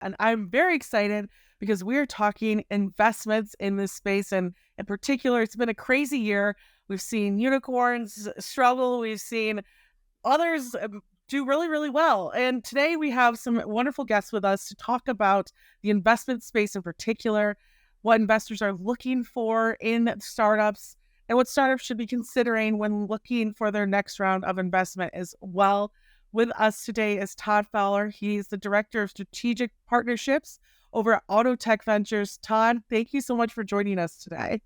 And I'm very excited because we're talking investments in this space. And in particular, it's been a crazy year. We've seen unicorns struggle. We've seen others do really, really well. And today we have some wonderful guests with us to talk about the investment space in particular, what investors are looking for in startups, and what startups should be considering when looking for their next round of investment as well. With us today is Todd Fowler. He's the Director of Strategic Partnerships over at Autotech Ventures. Todd, thank you so much for joining us today.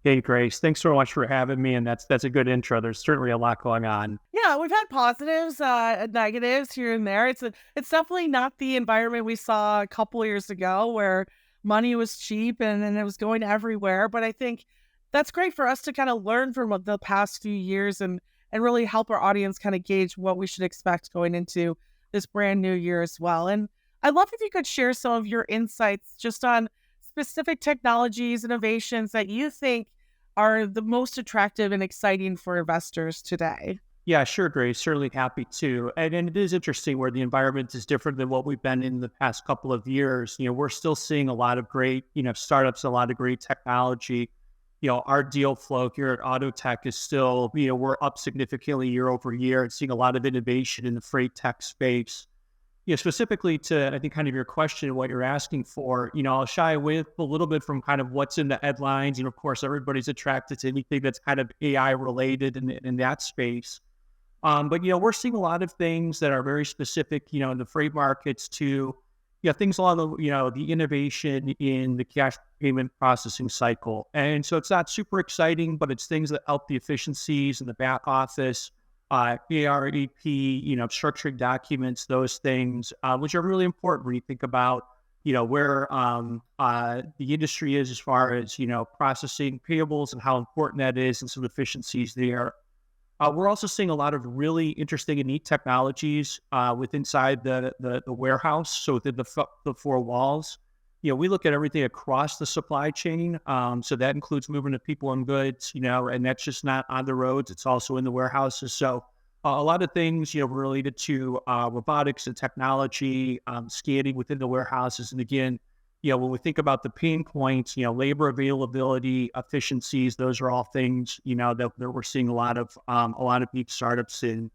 Hey, Grace. Thanks so much for having me. And that's a good intro. There's certainly a lot going on. Yeah, we've had positives, and negatives here and there. It's definitely not the environment we saw a couple years ago where money was cheap and it was going everywhere. But I think that's great for us to kind of learn from the past few years and really help our audience kind of gauge what we should expect going into this brand new year as well. And I'd love if you could share some of your insights just on specific technologies, innovations that you think are the most attractive and exciting for investors today. Yeah, sure, Grace. Certainly happy to. And it is interesting where the environment is different than what we've been in the past couple of years. We're still seeing a lot of great, startups, a lot of great technology. Our deal flow here at Autotech is still, we're up significantly year over year and seeing a lot of innovation in the freight tech space. Specifically to, I think, kind of your question and what you're asking for, I'll shy away a little bit from kind of what's in the headlines. Of course, everybody's attracted to anything that's kind of AI related in that space. But we're seeing a lot of things that are very specific, in the freight markets to, things along the innovation in the cash payment processing cycle. And so it's not super exciting, but it's things that help the efficiencies in the back office, AREP, structuring documents, those things, which are really important when you think about, where the industry is as far as, processing payables and how important that is and some efficiencies there. We're also seeing a lot of really interesting and neat technologies inside the warehouse, so within the four walls. We look at everything across the supply chain. So that includes moving of people and goods, and that's just not on the roads. It's also in the warehouses. So a lot of things, related to robotics and technology, scanning within the warehouses. And again, when we think about the pain points, labor availability, efficiencies, those are all things, that we're seeing a lot of neat startups in.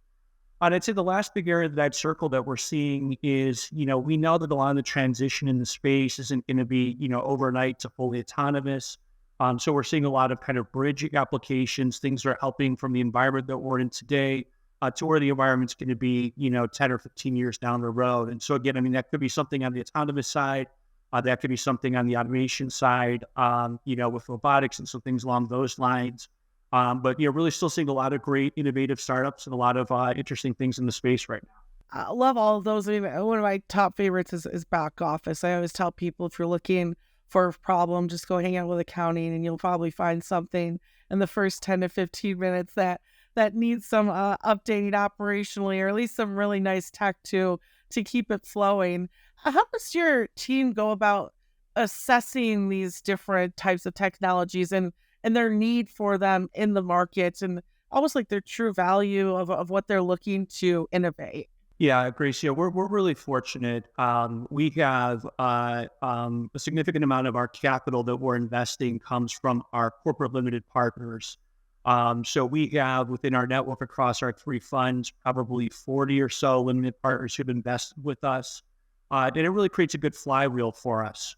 And I'd say the last big area that I'd circle that we're seeing is, we know that a lot of the transition in the space isn't going to be, overnight to fully autonomous. So we're seeing a lot of kind of bridge applications, things that are helping from the environment that we're in today to where the environment's going to be, 10 or 15 years down the road. And so again, I mean, that could be something on the autonomous side. That could be something on the automation side, with robotics and some things along those lines. But really still seeing a lot of great innovative startups and a lot of interesting things in the space right now. I love all of those. I mean, one of my top favorites is back office. I always tell people if you're looking for a problem, just go hang out with accounting and you'll probably find something in the first 10 to 15 minutes that needs some updating operationally, or at least some really nice tech to keep it flowing. How does your team go about assessing these different types of technologies and their need for them in the market, and almost like their true value of what they're looking to innovate? Yeah, Grace, we're really fortunate. We have a significant amount of our capital that we're investing comes from our corporate limited partners. So we have within our network across our three funds, probably 40 or so limited partners who've invested with us. And it really creates a good flywheel for us.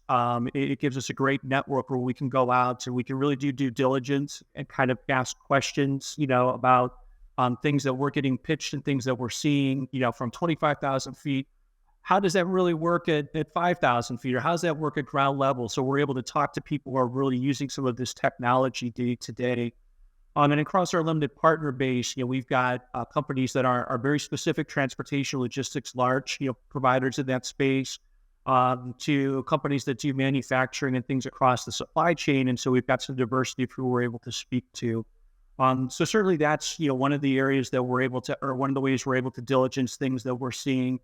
It gives us a great network where we can go out and we can really do due diligence and kind of ask questions, about things that we're getting pitched and things that we're seeing, from 25,000 feet. How does that really work at 5,000 feet, or how does that work at ground level? So we're able to talk to people who are really using some of this technology day to day. And across our limited partner base, we've got companies that are very specific transportation, logistics, large, providers in that space, to companies that do manufacturing and things across the supply chain. And so we've got some diversity of who we're able to speak to. So certainly that's, one of the areas that we're able to, or one of the ways we're able to diligence things that we're seeing.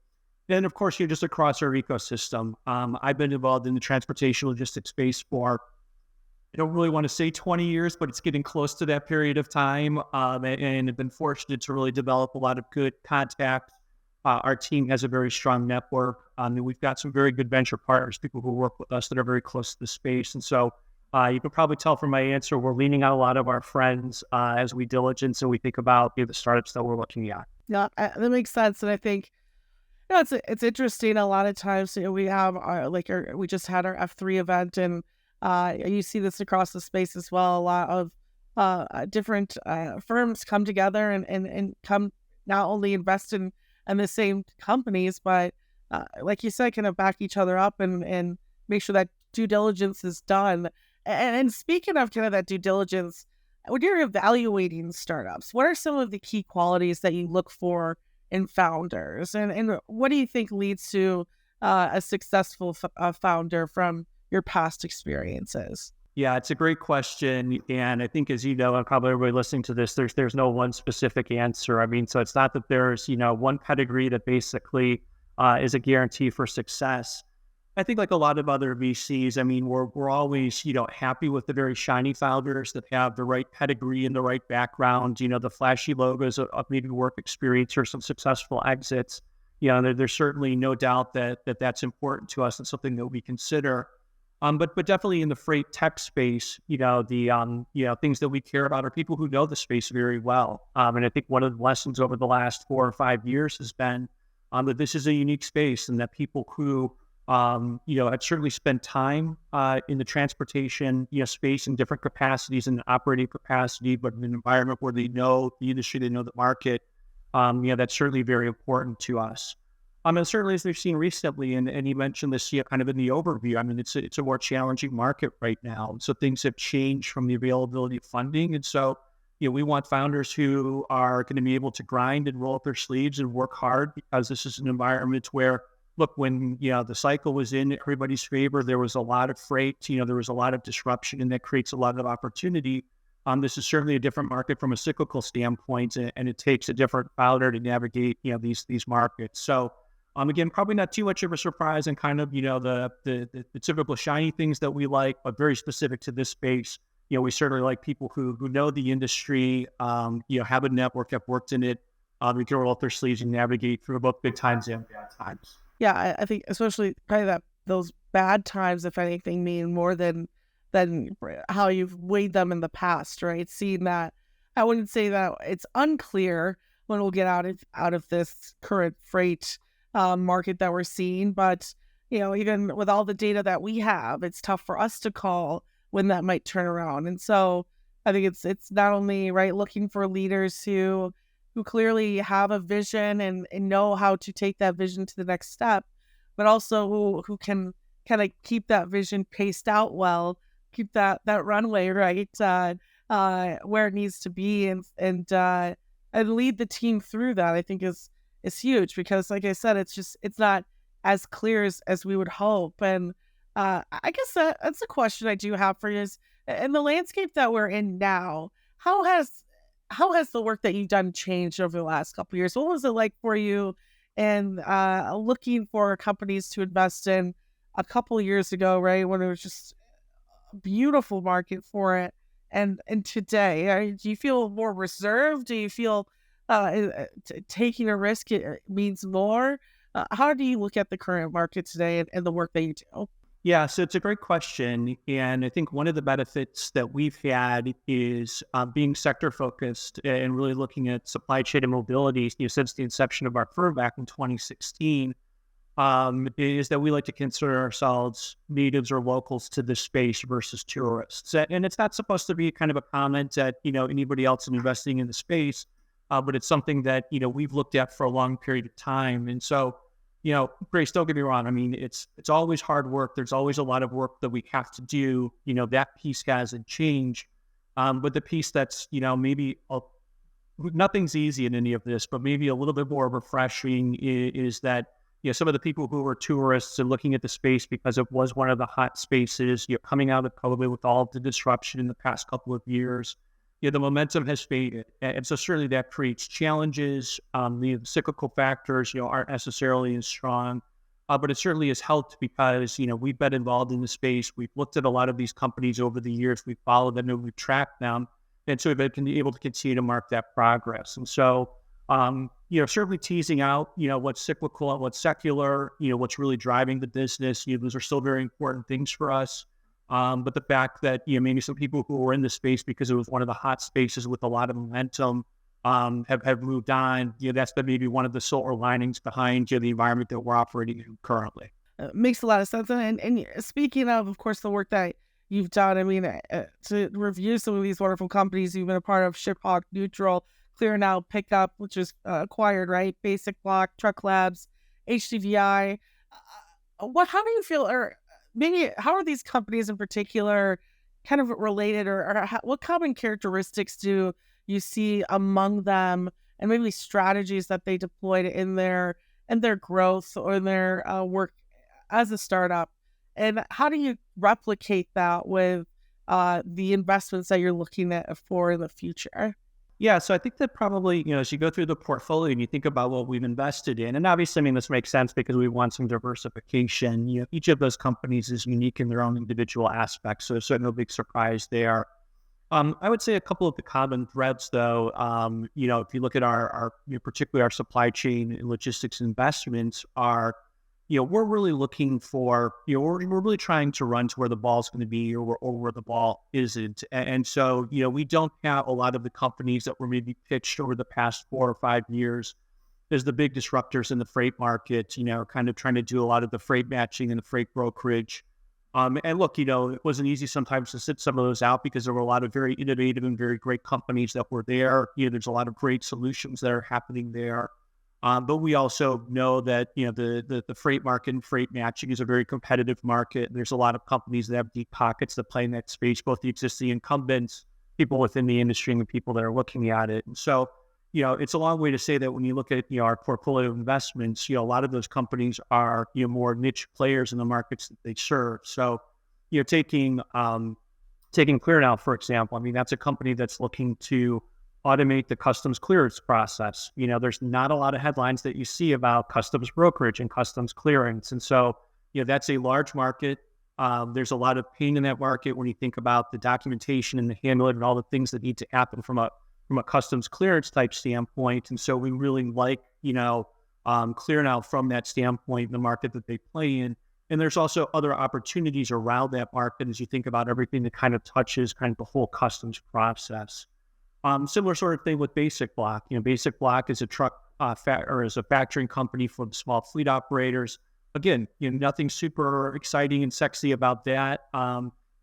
And of course, just across our ecosystem. I've been involved in the transportation logistics space for, I don't really want to say 20 years, but it's getting close to that period of time. And have been fortunate to really develop a lot of good contacts Our team has a very strong network. And we've got some very good venture partners, people who work with us that are very close to the space. And so you can probably tell from my answer, we're leaning on a lot of our friends as we diligence and we think about the startups that we're looking at. Yeah, that makes sense. And I think it's interesting. A lot of times, we have we just had our F3 event, and you see this across the space as well. A lot of different firms come together and come not only invest in the same companies, but like you said, kind of back each other up and make sure that due diligence is done. And speaking of kind of that due diligence, when you're evaluating startups, what are some of the key qualities that you look for in founders? And what do you think leads to a successful founder from your past experiences? Yeah, it's a great question. And I think, as you know, and probably everybody listening to this, there's no one specific answer. I mean, so it's not that there's, one pedigree that basically is a guarantee for success. I think like a lot of other VCs, I mean, we're always, happy with the very shiny founders that have the right pedigree and the right background, the flashy logos of maybe work experience or some successful exits. There's certainly no doubt that that's important to us and something that we consider. But definitely in the freight tech space, the things that we care about are people who know the space very well. And I think one of the lessons over the last 4 or 5 years has been that this is a unique space, and that people who had certainly spent time in the transportation space in different capacities and operating capacity, but in an environment where they know the industry, they know the market. That's certainly very important to us. And certainly, as we've seen recently, and you mentioned this kind of in the overview, I mean, it's a more challenging market right now. So things have changed from the availability of funding. And so, we want founders who are going to be able to grind and roll up their sleeves and work hard, because this is an environment where, look, when, the cycle was in everybody's favor, there was a lot of freight, there was a lot of disruption, and that creates a lot of opportunity. This is certainly a different market from a cyclical standpoint, and it takes a different founder to navigate, these markets. So, again, probably not too much of a surprise, and kind of, the typical shiny things that we like, but very specific to this space. We certainly like people who know the industry, have a network, have worked in it, we can roll up their sleeves and navigate through both good times and bad times. Yeah, I think especially probably that those bad times, if anything, mean more than how you've weighed them in the past, right? Seeing that, I wouldn't say that it's unclear when we'll get out of this current freight market that we're seeing, but even with all the data that we have, it's tough for us to call when that might turn around. And so I think it's not only right looking for leaders who clearly have a vision and know how to take that vision to the next step, but also who can kind of keep that vision paced out well, keep that runway right where it needs to be, and lead the team through that. I think is huge, because like I said, it's not as clear as we would hope. And I guess that's a question I do have for you is, in the landscape that we're in now, how has the work that you've done changed over the last couple of years? What was it like for you and looking for companies to invest in a couple of years ago, right, when it was just a beautiful market for it, and today? Do you feel more reserved? Do you feel taking a risk means more? How do you look at the current market today and the work that you do? Yeah, so it's a great question. And I think one of the benefits that we've had is being sector focused and really looking at supply chain and mobility since the inception of our firm back in 2016, is that we like to consider ourselves natives or locals to this space versus tourists. And it's not supposed to be kind of a comment at anybody else investing in the space, but it's something that we've looked at for a long period of time. And so, Grace, don't get me wrong. I mean, it's always hard work. There's always a lot of work that we have to do. That piece hasn't changed. But the piece that's, maybe nothing's easy in any of this, but maybe a little bit more refreshing is that, some of the people who were tourists and looking at the space because it was one of the hot spaces, coming out of COVID with all of the disruption in the past couple of years, the momentum has faded. And so certainly that creates challenges. The cyclical factors, aren't necessarily as strong, but it certainly has helped because, we've been involved in the space. We've looked at a lot of these companies over the years. We've followed them and we've tracked them. And so we've been able to continue to mark that progress. And so, Certainly teasing out, what's cyclical and what's secular, what's really driving the business. Those are still very important things for us. But the fact that, maybe some people who were in the space because it was one of the hot spaces with a lot of momentum, have moved on. That's been maybe one of the silver linings behind the environment that we're operating in currently. Makes a lot of sense. And speaking of course, the work that you've done, I mean, to review some of these wonderful companies you've been a part of: ShipHawk, Neutral, Clear Now, Pickup, which is acquired, right? Basic Block, Truck Labs, HDVI. How do you feel, or maybe how are these companies in particular kind of related, or what common characteristics do you see among them, and maybe strategies that they deployed in their growth or in their work as a startup, and how do you replicate that with the investments that you're looking at for in the future? Yeah, so I think that probably, as you go through the portfolio and you think about what we've invested in, and obviously, I mean, this makes sense because we want some diversification. Each of those companies is unique in their own individual aspects, so there's certainly no big surprise there. I would say a couple of the common threads, though, if you look at our particularly our supply chain and logistics investments, are, we're really looking for, we're really trying to run to where the ball's going to be, or where the ball isn't. And so, we don't have a lot of the companies that were maybe pitched over the past 4 or 5 years as the big disruptors in the freight market, kind of trying to do a lot of the freight matching and the freight brokerage. And look, it wasn't easy sometimes to sit some of those out because there were a lot of very innovative and very great companies that were there. There's a lot of great solutions that are happening there. But we also know that, the freight market and freight matching is a very competitive market. There's a lot of companies that have deep pockets that play in that space, both the existing incumbents, people within the industry, and the people that are looking at it. And so, it's a long way to say that when you look at, our portfolio of investments, a lot of those companies are, more niche players in the markets that they serve. So, taking ClearNow, for example, I mean, that's a company that's looking to automate the customs clearance process. There's not a lot of headlines that you see about customs brokerage and customs clearance. And so, that's a large market. There's a lot of pain in that market when you think about the documentation and the handling and all the things that need to happen from a customs clearance type standpoint. And so we really like, ClearNow from that standpoint, the market that they play in. And there's also other opportunities around that market as you think about everything that kind of touches kind of the whole customs process. Similar sort of thing with Basic Block. Basic Block is a truck is a factoring company for the small fleet operators. Again, nothing super exciting and sexy about that.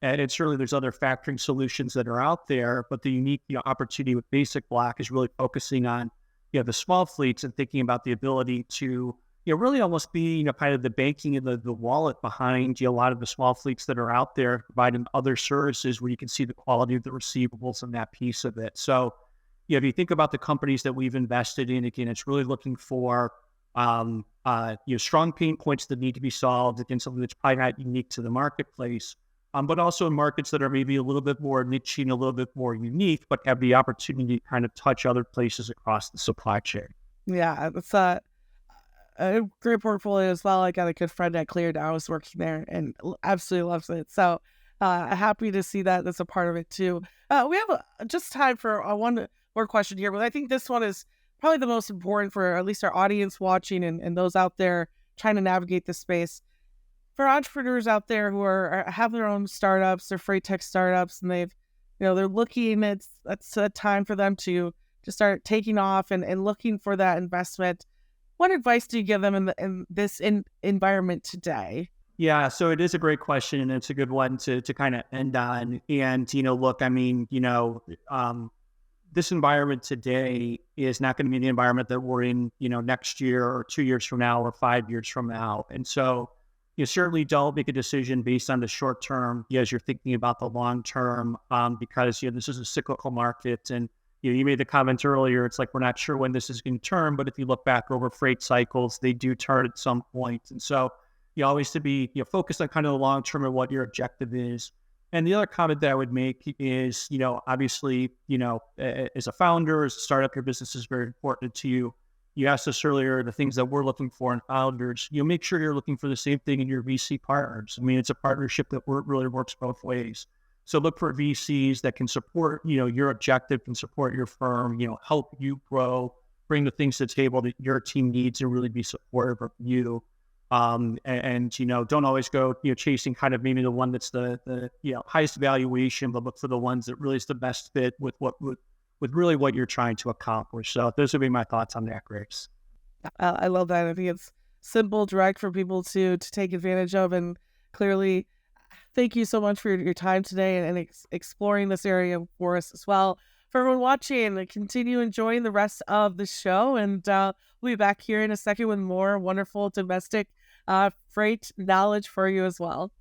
And certainly there's other factoring solutions that are out there, but the unique opportunity with Basic Block is really focusing on the small fleets and thinking about the ability to really almost be kind of the banking and the wallet behind a lot of the small fleets that are out there, providing other services where you can see the quality of the receivables and that piece of it. So if you think about the companies that we've invested in, again, it's really looking for strong pain points that need to be solved, again, something that's probably not unique to the marketplace. But also in markets that are maybe a little bit more niche and a little bit more unique, but have the opportunity to kind of touch other places across the supply chain. Yeah, it's a great portfolio as well. I got a good friend at Clear Now who's working there and absolutely loves it. So happy to see that that's a part of it too. We have just time for one more question here, but I think this one is probably the most important for at least our audience watching and those out there trying to navigate this space. For entrepreneurs out there who have their own startups, their freight tech startups, and they're looking, it's a time for them to start taking off and looking for that investment. What advice do you give them in this environment today? Yeah, so it is a great question, and it's a good one to kind of end on. And, look, I mean, this environment today is not going to be the environment that we're in, next year or 2 years from now or 5 years from now. And so, you certainly don't make a decision based on the short term as you're thinking about the long term, because this is a cyclical market. And you made the comment earlier, it's like we're not sure when this is going to turn, but if you look back over freight cycles, they do turn at some point. And so you always to be focused on kind of the long term and what your objective is. And the other comment that I would make is, obviously, as a founder, as a startup, your business is very important to you. You asked us earlier, the things that we're looking for in founders, make sure you're looking for the same thing in your VC partners. I mean, it's a partnership that really works both ways. So look for VCs that can support, your objective, can support your firm, help you grow, bring the things to the table that your team needs and really be supportive of you. And don't always go, chasing kind of maybe the one that's the highest valuation, but look for the ones that really is the best fit with with really what you're trying to accomplish. So those would be my thoughts on that, Grace. I love that. I think it's simple, direct for people to take advantage of. And clearly, thank you so much for your time today and exploring this area for us as well. For everyone watching, continue enjoying the rest of the show. And we'll be back here in a second with more wonderful domestic freight knowledge for you as well.